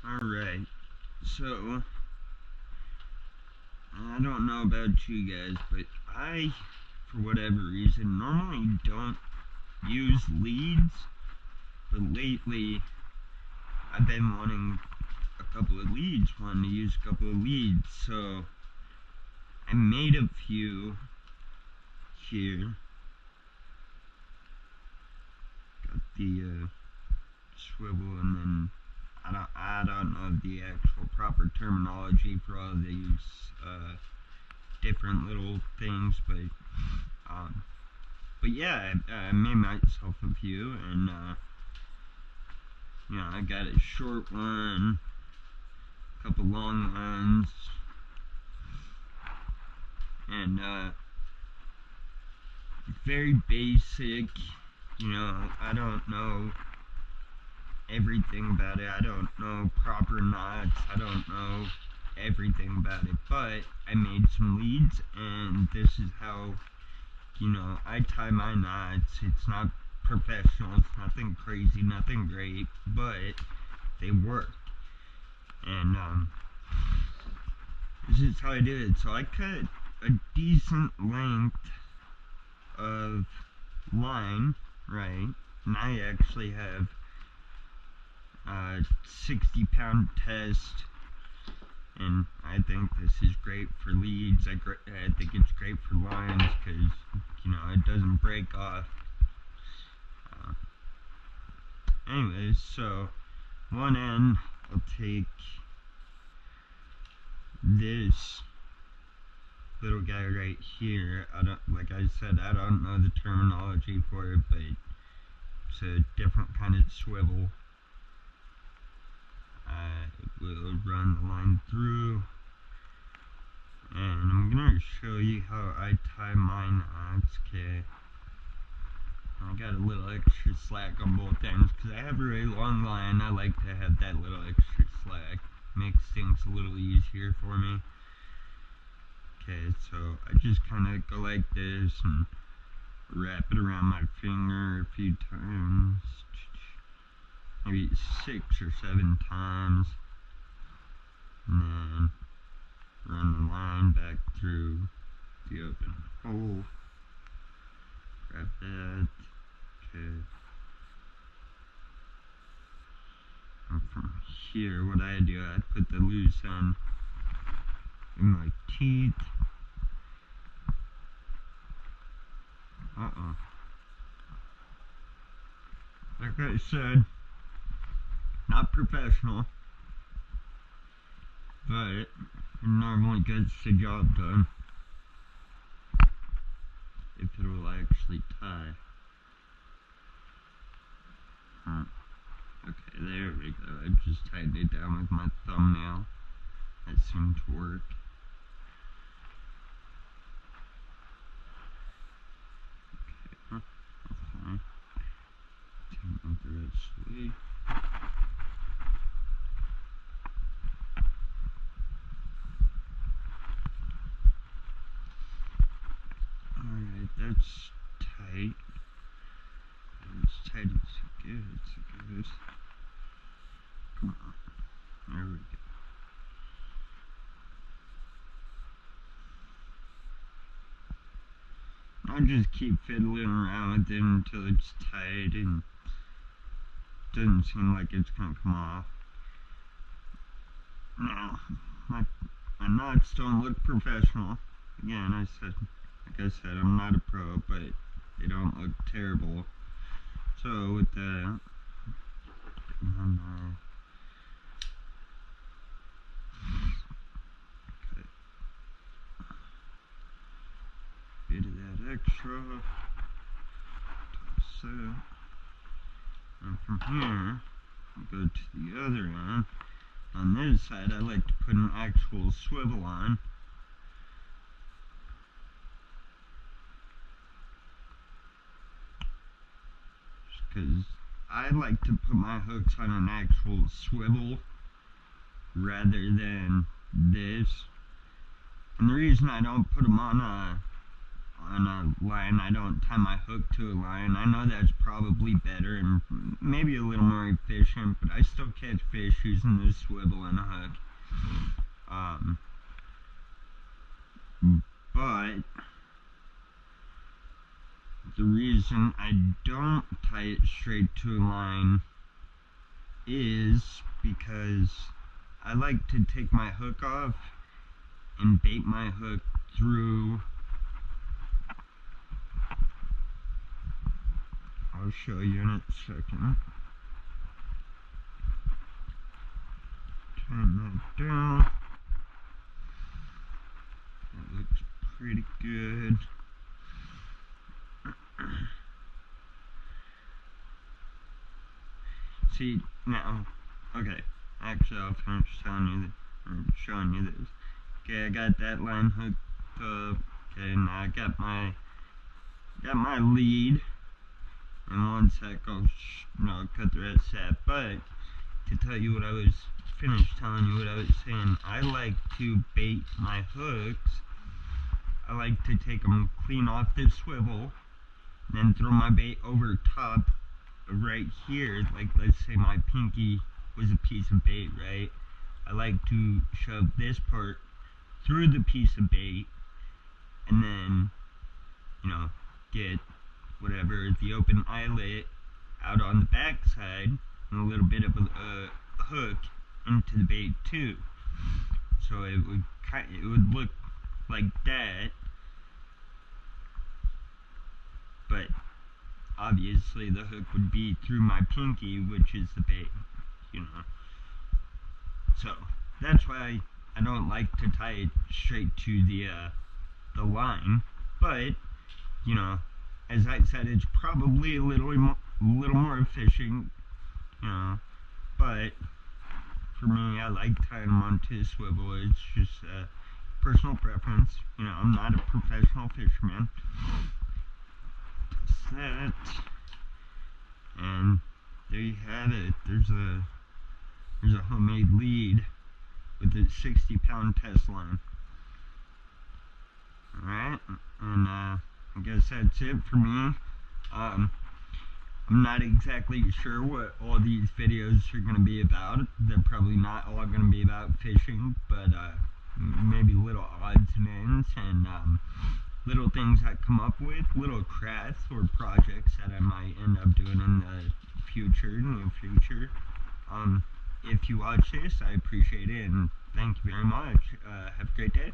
Alright, so, I don't know about you guys, but I, for whatever reason, normally don't use leads, but lately I've been wanting to use a couple of leads, so I made a few here. Got the swivel, and then I don't know the actual proper terminology for all these different little things, but yeah, I made myself a few, and I got a short one, a couple long ones, and very basic. I don't know everything about it. I don't know proper knots. I don't know everything about it, but I made some leads, and this is how, I tie my knots. It's not professional. It's nothing crazy, nothing great, but they work. And this is how I did it. So I cut a decent length of line, right? And I actually have a 60-pound test, and I think this is great for leads. I think it's great for lines because, it doesn't break off. Anyways, so one end, I'll take this little guy right here. Like I said, I don't know the terminology for it, but it's a different kind of swivel. I will run the line through, and I'm gonna show you how I tie my knots. Okay, I got a little extra slack on both ends because I have a really long line. I like to have that little extra slack. Makes things a little easier for me. Okay, so I just kind of go like this and wrap it around my finger a few times, maybe 6 or 7 times, and then run the line back through the open hole. Grab that. Okay. And from here, what I do, I put the loose end in my teeth. Like I said, not professional, but it normally gets the job done if it will actually tie. Okay, there we go. I just tied it down with my thumbnail. That seemed to work. Okay, that's fine. Turn it the rest of the way. Alright, that's tight. As tight as it gets. Come on. There we go. I'll just keep fiddling around with it until it's tight and doesn't seem like it's gonna come off. Now, my knots don't look professional. Again, like I said, I'm not a pro, but they don't look terrible. So with that, cut a bit of that extra. So, and from here, I'll go to the other end. On this side, I like to put an actual swivel on. Because I like to put my hooks on an actual swivel rather than this. And the reason I don't put them on on a line. I don't tie my hook to a line. I know that's probably better and maybe a little more efficient, but I still catch fish using the swivel and a hook. But the reason I don't tie it straight to a line is because I like to take my hook off and bait my hook through. I'll show you in a second. Turn that down. That looks pretty good. See, now, okay, actually I'll finish showing you this. Okay, I got that line hooked up. Okay, now I got my lead. In one sec, I'll cut the rest of that. But to tell you what I was telling you what I was saying, I like to bait my hooks. I like to take them clean off the swivel, then throw my bait over top right here. Like, let's say my pinky was a piece of bait, right? I like to shove this part through the piece of bait, and then, you know, get whatever, the open eyelet out on the back side, and a little bit of a hook into the bait too. So it would look like that, but obviously the hook would be through my pinky, which is the bait, you know. So that's why I don't like to tie it straight to the line, but, you know, as I said, it's probably a little more efficient, you know, but for me, I like tying them onto a swivel. It's just a personal preference. You know, I'm not a professional fisherman. That's that. And there you have it. There's a homemade lead with a 60-pound test line. Alright, and I guess that's it for me. I'm not exactly sure what all these videos are going to be about. They're probably not all going to be about fishing, but maybe little odds and ends and little things I come up with, little crafts or projects that I might end up doing in the near future. If you watch this, I appreciate it, and thank you very much. Have a great day.